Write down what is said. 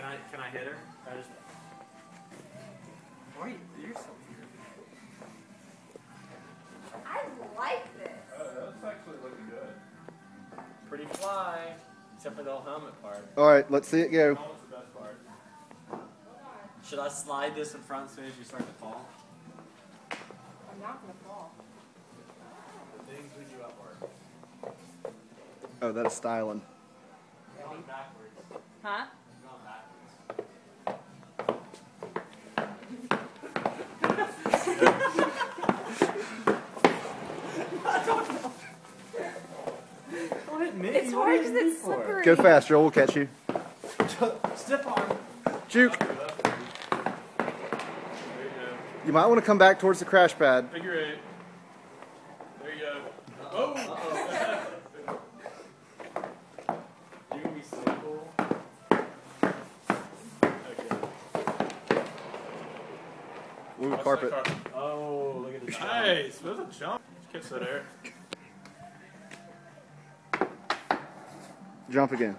I hit her? Wait, you're so weird. I like this. That's actually looking good. Pretty fly, except for the whole helmet part. Alright, let's see it go. Helmet's the best part. Should I slide this in front so as you start to fall? I'm not gonna fall. The things we do upward. Oh, that is styling. Going backwards. Huh? Going backwards. Don't hit me. It's hard because it's slippery. Go fast, Joel. We'll catch you. Stiff arm. Juke. There you go. You might want to come back towards the crash pad. Figure 8. There you go. Oh! You can be so cool. Okay. Ooh, Watch carpet. that Oh, look at the jump. Nice. There's a jump. Just catch that air. Jump again.